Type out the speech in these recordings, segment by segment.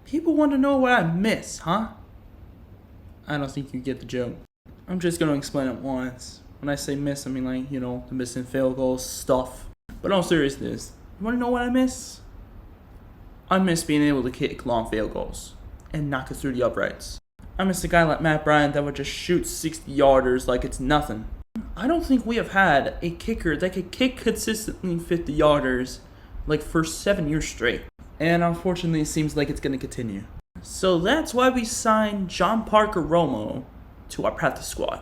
People want to know what I miss, huh? I don't think you get the joke. I'm just going to explain it once. When I say miss, I mean like, the missing field goals stuff. But in all seriousness, you want to know what I miss? I miss being able to kick long field goals and knock it through the uprights. I miss a guy like Matt Bryant that would just shoot 60-yarders like it's nothing. I don't think we have had a kicker that could kick consistently 50-yarders like for 7 years straight. And unfortunately, it seems like it's going to continue. So that's why we signed John Parker Romo to our practice squad.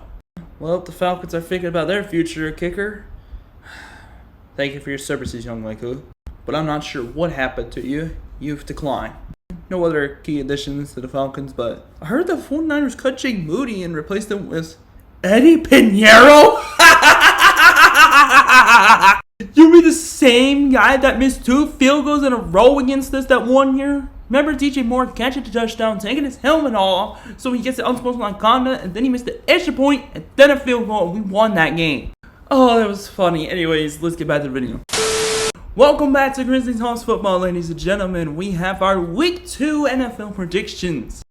Well, the Falcons are thinking about their future kicker. Thank you for your services, young Laiku. But I'm not sure what happened to you. You've declined. No other key additions to the Falcons, but I heard the 49ers cut Jake Moody and replaced him with Eddie Pinheiro? You mean the same guy that missed 2 field goals in a row against us that 1 year? Remember DJ Moore catching the touchdown, taking his helmet off, so he gets the unsportsmanlike conduct, and then he missed the extra point, and then a field goal, and we won that game. Oh, that was funny. Anyways, let's get back to the video. Welcome back to Grizzlies House Football, ladies and gentlemen. We have our Week 2 NFL predictions.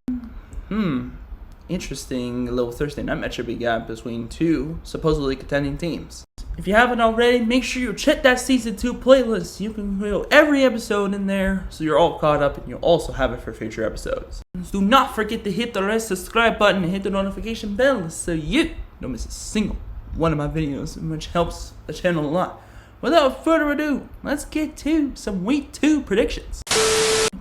Interesting little Thursday night matchup we got between 2 supposedly contending teams. If you haven't already, make sure you check that Season 2 playlist. You can feel every episode in there, so you're all caught up, and you'll also have it for future episodes. Do not forget to hit the red subscribe button and hit the notification bell so you don't miss a single one of my videos, which helps the channel a lot. Without further ado, let's get to some Week 2 predictions.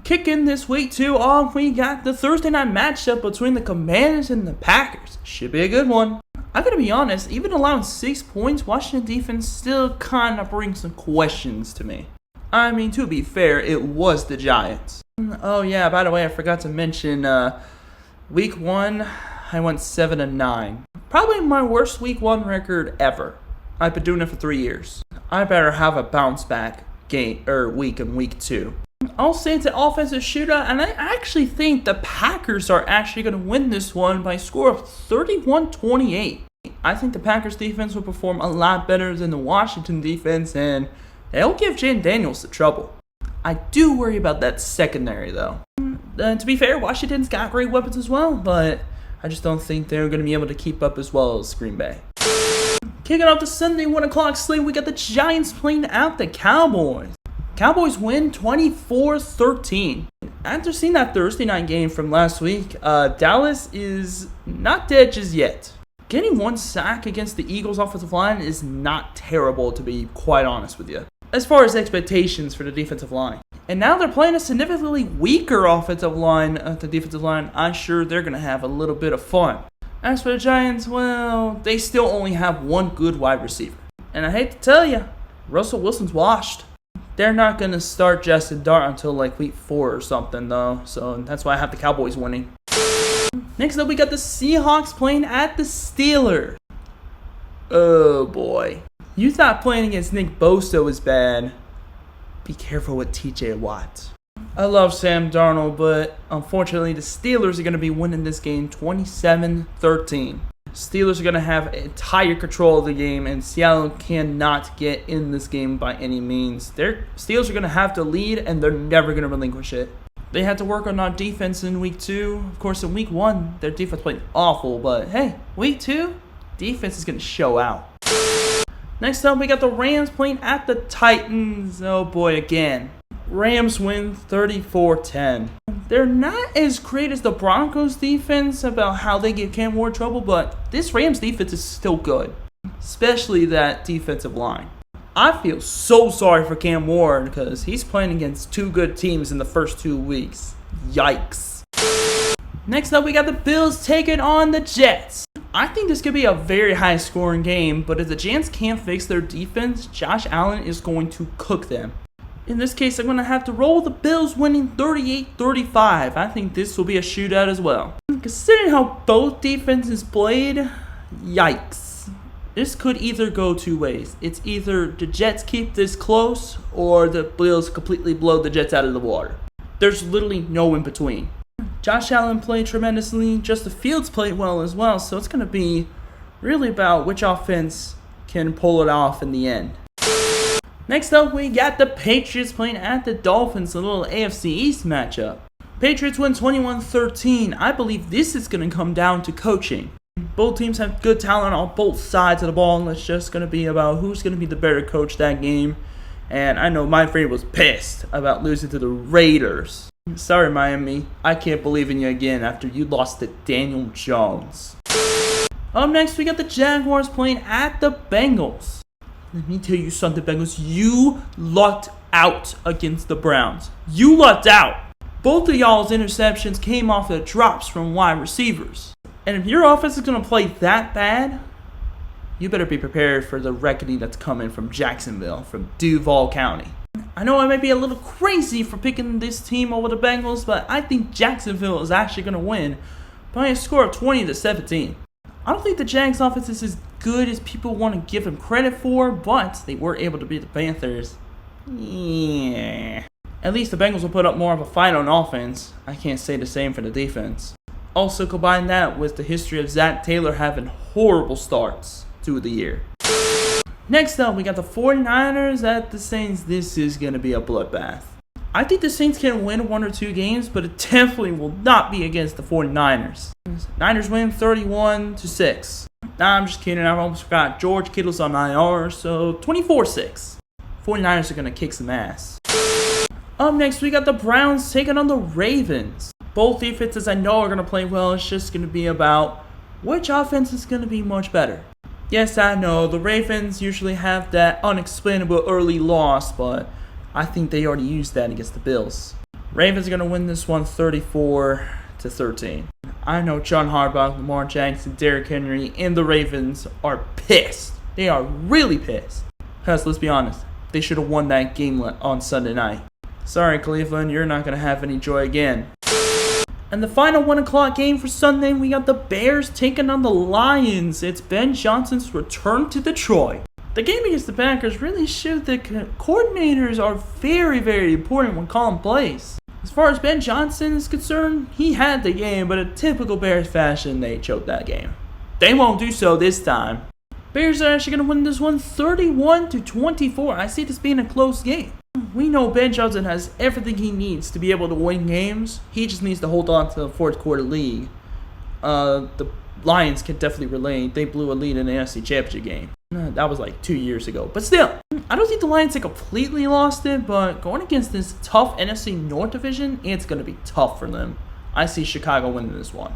Kicking this Week 2 off, we got the Thursday night matchup between the Commanders and the Packers. Should be a good one. I gotta be honest, even allowing 6 points, Washington defense still kind of brings some questions to me. I mean, to be fair, it was the Giants. Oh yeah, by the way, I forgot to mention, Week 1, I went 7-9. Probably my worst Week 1 record ever. I've been doing it for 3 years. I better have a bounce back week in Week 2. I'll say it's an offensive shootout, and I actually think the Packers are actually going to win this one by a score of 31-28. I think the Packers defense will perform a lot better than the Washington defense, and they'll give Jan Daniels the trouble. I do worry about that secondary, though. To be fair, Washington's got great weapons as well, but I just don't think they're going to be able to keep up as well as Green Bay. Kicking off the Sunday 1 o'clock slate, we got the Giants playing out the Cowboys. Cowboys win 24-13. After seeing that Thursday night game from last week, Dallas is not dead just yet. Getting 1 sack against the Eagles' offensive line is not terrible, to be quite honest with you, as far as expectations for the defensive line. And now they're playing a significantly weaker offensive line. The defensive line, I'm sure they're going to have a little bit of fun. As for the Giants, well, they still only have 1 good wide receiver. And I hate to tell you, Russell Wilson's washed. They're not going to start Justin Dart until like Week 4 or something, though. So that's why I have the Cowboys winning. Next up, we got the Seahawks playing at the Steelers. Oh, boy. You thought playing against Nick Bosa was bad. Be careful with TJ Watt. I love Sam Darnold, but unfortunately, the Steelers are going to be winning this game 27-13. Steelers are going to have entire control of the game, and Seattle cannot get in this game by any means. Steelers are going to have to lead, and they're never going to relinquish it. They had to work on our defense in Week 2. Of course, in Week 1, their defense played awful, but hey, Week 2, defense is going to show out. Next up, we got the Rams playing at the Titans. Oh boy, again. Rams win 34-10. They're not as great as the Broncos defense about how they give Cam Ward trouble, but this Rams defense is still good, especially that defensive line. I feel so sorry for Cam Ward because he's playing against 2 good teams in the first 2 weeks. Yikes. Next up, we got the Bills taking on the Jets. I think this could be a very high-scoring game, but if the Jets can't fix their defense, Josh Allen is going to cook them. In this case, I'm going to have to roll the Bills winning 38-35. I think this will be a shootout as well. Considering how both defenses played, yikes. This could either go 2 ways. It's either the Jets keep this close or the Bills completely blow the Jets out of the water. There's literally no in between. Josh Allen played tremendously. Justin Fields played well as well. So it's going to be really about which offense can pull it off in the end. Next up, we got the Patriots playing at the Dolphins, a little AFC East matchup. Patriots win 21-13. I believe this is going to come down to coaching. Both teams have good talent on both sides of the ball, and it's just going to be about who's going to be the better coach that game. And I know my friend was pissed about losing to the Raiders. Sorry, Miami. I can't believe in you again after you lost to Daniel Jones. Up next, we got the Jaguars playing at the Bengals. Let me tell you something, Bengals. You lucked out against the Browns. You lucked out. Both of y'all's interceptions came off of drops from wide receivers. And if your offense is going to play that bad, you better be prepared for the reckoning that's coming from Jacksonville, from Duval County. I know I may be a little crazy for picking this team over the Bengals, but I think Jacksonville is actually going to win by a score of 20-17. I don't think the Jags offense is as good as people want to give them credit for, but they were able to beat the Panthers. Yeah. At least the Bengals will put up more of a fight on offense. I can't say the same for the defense. Also combine that with the history of Zach Taylor having horrible starts to the year. Next up, we got the 49ers at the Saints. This is going to be a bloodbath. I think the Saints can win 1 or 2 games, but it definitely will not be against the 49ers. Niners win 31-6. Nah, I'm just kidding. I almost forgot. George Kittle's on IR, so 24-6. 49ers are going to kick some ass. Up next, we got the Browns taking on the Ravens. Both defenses I know are going to play well. It's just going to be about which offense is going to be much better. Yes, I know the Ravens usually have that unexplainable early loss, but I think they already used that against the Bills. Ravens are going to win this one 34-13. I know John Harbaugh, Lamar Jackson, Derrick Henry, and the Ravens are pissed. They are really pissed. Because let's be honest, they should have won that game on Sunday night. Sorry, Cleveland, you're not going to have any joy again. And the final 1 o'clock game for Sunday, we got the Bears taking on the Lions. It's Ben Johnson's return to Detroit. The game against the Packers really showed that coordinators are very, very important when calling plays. As far as Ben Johnson is concerned, he had the game, but in typical Bears fashion, they choked that game. They won't do so this time. Bears are actually going to win this one 31-24. I see this being a close game. We know Ben Johnson has everything he needs to be able to win games. He just needs to hold on to the fourth quarter lead. The Lions can definitely relate. They blew a lead in the NFC Championship game. That was like 2 years ago. But still, I don't think the Lions have completely lost it, but going against this tough NFC North division, it's going to be tough for them. I see Chicago winning this one.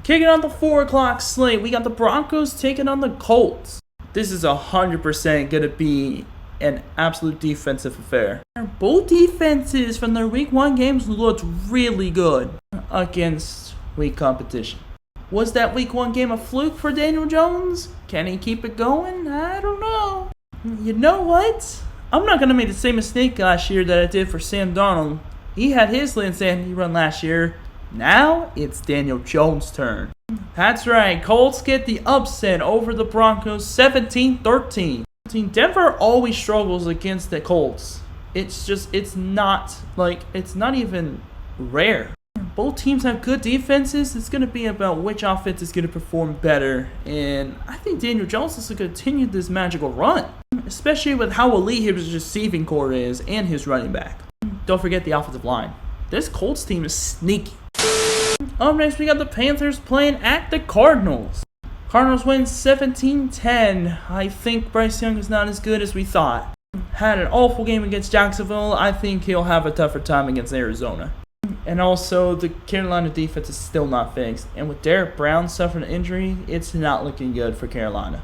Kicking on the 4 o'clock slate, we got the Broncos taking on the Colts. This is 100% going to be an absolute defensive affair. Both defenses from their week 1 games looked really good against weak competition. Was that week 1 game a fluke for Daniel Jones? Can he keep it going? I don't know. You know what? I'm not going to make the same mistake last year that I did for Sam Darnold. He had his insanity run last year. Now it's Daniel Jones' turn. That's right. Colts get the upset over the Broncos 17-13. Denver always struggles against the Colts. It's not even rare. Both teams have good defenses. It's going to be about which offense is going to perform better. And I think Daniel Jones is going to continue this magical run, especially with how elite his receiving core is and his running back. Don't forget the offensive line. This Colts team is sneaky. Up next, we got the Panthers playing at the Cardinals. Cardinals win 17-10. I think Bryce Young is not as good as we thought. Had an awful game against Jacksonville. I think he'll have a tougher time against Arizona. And also, the Carolina defense is still not fixed. And with Derek Brown suffering an injury, it's not looking good for Carolina.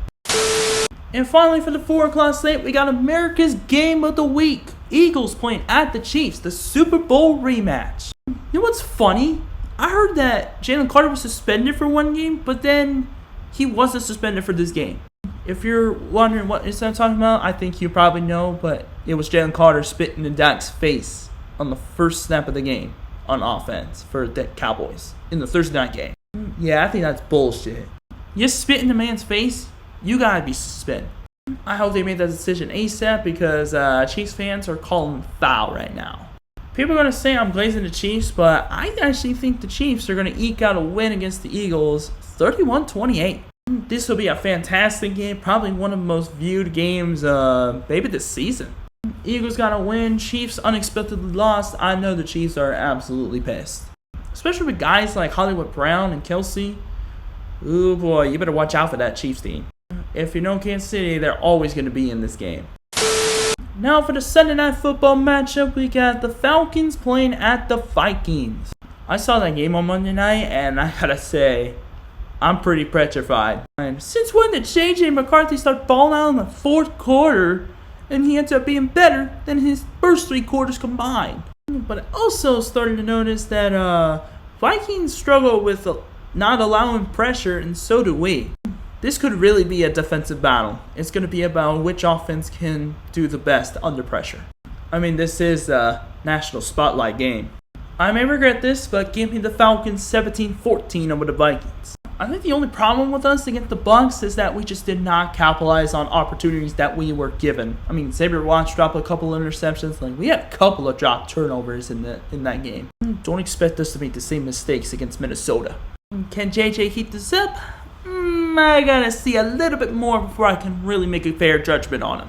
And finally, for the 4 o'clock slate, we got America's Game of the Week. Eagles playing at the Chiefs, the Super Bowl rematch. You know what's funny? I heard that Jalen Carter was suspended for 1 game, but then he wasn't suspended for this game. If you're wondering what I'm talking about, I think you probably know, but it was Jalen Carter spitting in Dak's face on the first snap of the game on offense for the Cowboys in the Thursday night game. Yeah, I think that's bullshit. You spit in the man's face, you gotta be suspended. I hope they made that decision ASAP because Chiefs fans are calling foul right now. People are going to say I'm glazing the Chiefs, but I actually think the Chiefs are going to eke out a win against the Eagles 31-28. This will be a fantastic game, probably one of the most viewed games maybe this season. Eagles got a win. Chiefs unexpectedly lost. I know the Chiefs are absolutely pissed. Especially with guys like Hollywood Brown and Kelsey. Ooh boy, you better watch out for that Chiefs team. If you know Kansas City, they're always going to be in this game. Now for the Sunday Night Football matchup, we got the Falcons playing at the Vikings. I saw that game on Monday night, and I gotta say, I'm pretty petrified. And since when did J.J. McCarthy start balling out in the fourth quarter, and he ends up being better than his first 3 quarters combined? But I also started to notice that Vikings struggle with not allowing pressure, and so do we. This could really be a defensive battle. It's going to be about which offense can do the best under pressure. I mean, this is a national spotlight game. I may regret this, but give me the Falcons 17-14 over the Vikings. I think the only problem with us against the Bucs is that we just did not capitalize on opportunities that we were given. I mean, Xavier Watts dropped a couple interceptions. Like, we had a couple of dropped turnovers in that game. Don't expect us to make the same mistakes against Minnesota. Can JJ heat this up? I gotta see a little bit more before I can really make a fair judgment on him.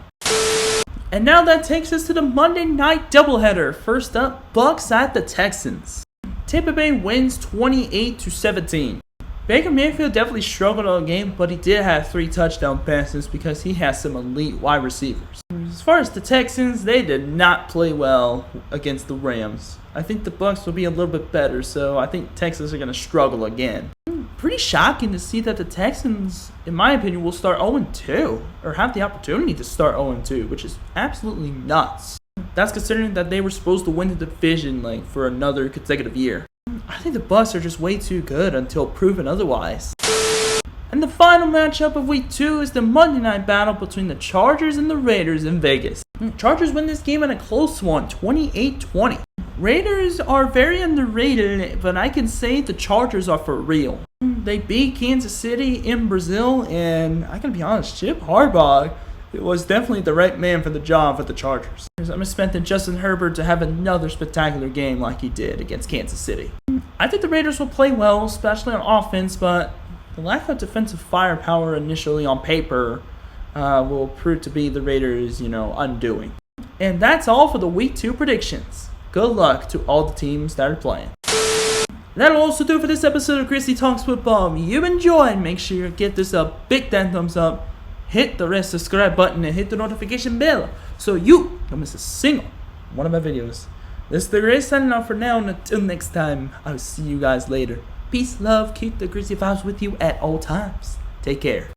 And now that takes us to the Monday night doubleheader. First up, Bucs at the Texans. Tampa Bay wins 28-17. Baker Mayfield definitely struggled all game, but he did have 3 touchdown passes because he has some elite wide receivers. As far as the Texans, they did not play well against the Rams. I think the Bucs will be a little bit better, so I think Texans are going to struggle again. Pretty shocking to see that the Texans, in my opinion, will start 0-2, or have the opportunity to start 0-2, which is absolutely nuts. That's considering that they were supposed to win the division for another consecutive year. I think the Bucs are just way too good until proven otherwise. And the final matchup of week 2 is the Monday night battle between the Chargers and the Raiders in Vegas. Chargers win this game in a close one, 28-20. Raiders are very underrated, but I can say the Chargers are for real. They beat Kansas City in Brazil, and I can be honest, Chip Harbaugh was definitely the right man for the job for the Chargers. I'm expecting Justin Herbert to have another spectacular game like he did against Kansas City. I think the Raiders will play well, especially on offense, but the lack of defensive firepower initially on paper will prove to be the Raiders' undoing. And that's all for the Week 2 predictions. Good luck to all the teams that are playing. That'll also do for this episode of Christy Talks Football. If you enjoyed, make sure you give this a big thumbs up. Hit the red subscribe button and hit the notification bell so you don't miss a single one of my videos. This is the Gray signing off for now, and until next time, I'll see you guys later. Peace, love, keep the Grizzly vibes with you at all times. Take care.